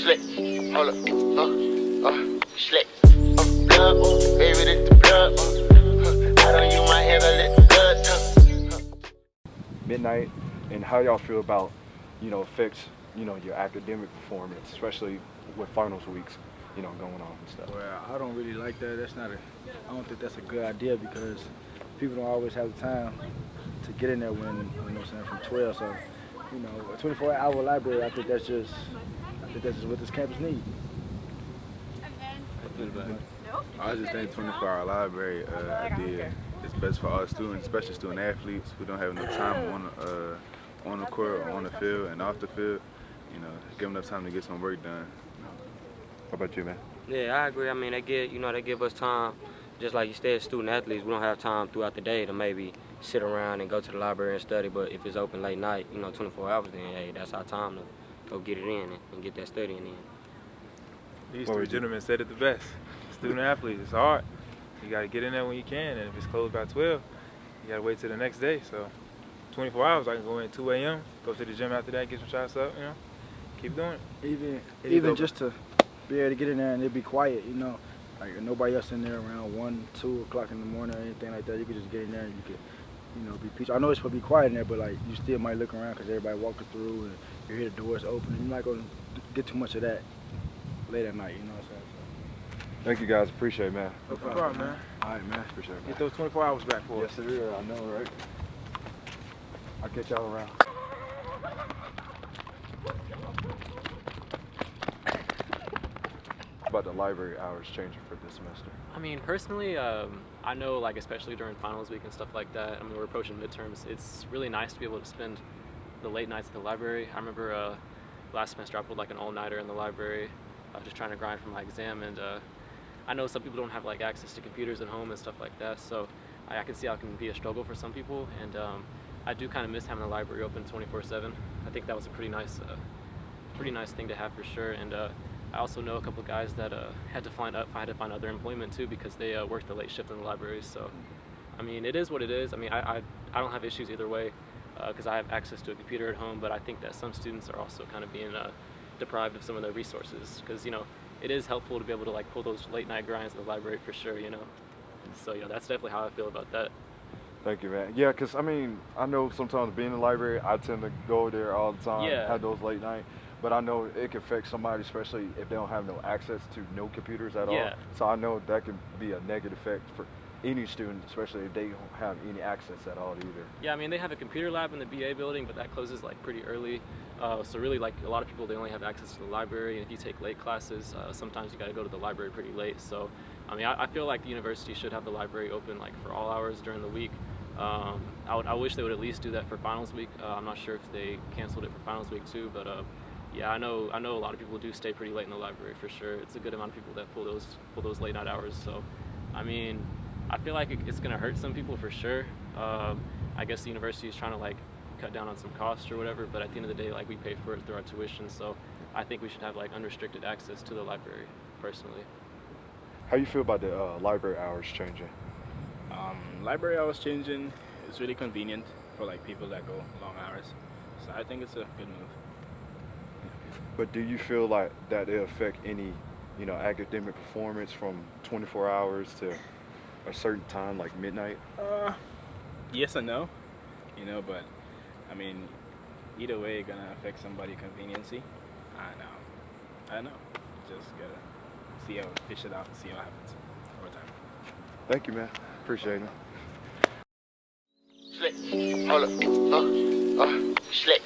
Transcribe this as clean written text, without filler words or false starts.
Slick, hold up, slick. Blood, baby, this the blood. I don't use my hand, I let the blood. Midnight, and how y'all feel about, affects, your academic performance, especially with finals weeks, going on and stuff. Well, I don't really like that. I don't think that's a good idea because people don't always have the time to get in there when, from 12. So, a 24-hour library, I think that's just what this campus needs. I just think 24-hour library idea is best for all students, especially student athletes who don't have enough time on the court or on the field and off the field. Give them enough time to get some work done. How about you, man? Yeah, I agree. I mean, they give us time, just like you said, student athletes. We don't have time throughout the day to maybe sit around and go to the library and study. But if it's open late night, 24 hours, then hey, that's our time to go get it in and get that studying in. These three gentlemen said it the best. Student athletes, it's hard. You got to get in there when you can, and if it's closed by 12, you got to wait till the next day. So 24 hours, I can go in at 2 a.m., go to the gym after that, get some shots up, keep doing it. Even just to be able to get in there and it be quiet, like nobody else in there around 1, 2 o'clock in the morning or anything like that. You could just get in there and you could, be peaceful. I know it's supposed to be quiet in there, but like you still might look around because everybody walking through and you hear the doors open. And you're not going to get too much of that late at night, what I'm saying? Thank you guys, appreciate it, man. No problem, man. All right, man. Appreciate it, man. Get those 24 hours back for us. Yes, sir, I know, right? I'll catch y'all around. About the library hours changing for this semester? I mean, personally, I know, like, especially during finals week and stuff like that, I mean, we're approaching midterms, it's really nice to be able to spend the late nights at the library. I remember last semester I pulled like an all-nighter in the library, just trying to grind for my exam, and I know some people don't have like access to computers at home and stuff like that, so I can see how it can be a struggle for some people, and I do kind of miss having the library open 24/7. I think that was a pretty nice thing to have for sure, and I also know a couple guys that had to find other employment too because they worked the late shift in the libraries. So, I mean, it is what it is. I mean, I don't have issues either way because I have access to a computer at home, but I think that some students are also kind of being deprived of some of their resources because, it is helpful to be able to like pull those late night grinds in the library for sure, So, that's definitely how I feel about that. Thank you, man. Yeah, because, I mean, I know sometimes being in the library, I tend to go there all the time, have those late night. But I know it can affect somebody, especially if they don't have no access to no computers at all. So I know that can be a negative effect for any student, especially if they don't have any access at all either. Yeah, I mean, they have a computer lab in the BA building, but that closes like pretty early. So really, like a lot of people, they only have access to the library. And if you take late classes, sometimes you got to go to the library pretty late. So, I mean, I feel like the university should have the library open like for all hours during the week. I wish they would at least do that for finals week. I'm not sure if they canceled it for finals week too, but yeah, I know a lot of people do stay pretty late in the library for sure. It's a good amount of people that pull those late night hours. So, I mean, I feel like it's gonna hurt some people for sure. I guess the university is trying to like cut down on some costs or whatever, but at the end of the day, like we pay for it through our tuition. So, I think we should have like unrestricted access to the library, personally. How you feel about the library hours changing? Library hours changing is really convenient for like people that go long hours. So I think it's a good move. But do you feel like that it'll affect any, academic performance from 24 hours to a certain time, like midnight? Yes and no, but I mean, either way, gonna affect somebody's conveniency. I know. Just gotta fish it out and see what happens over time. Thank you, man. Appreciate it. Slick, hold up, slick.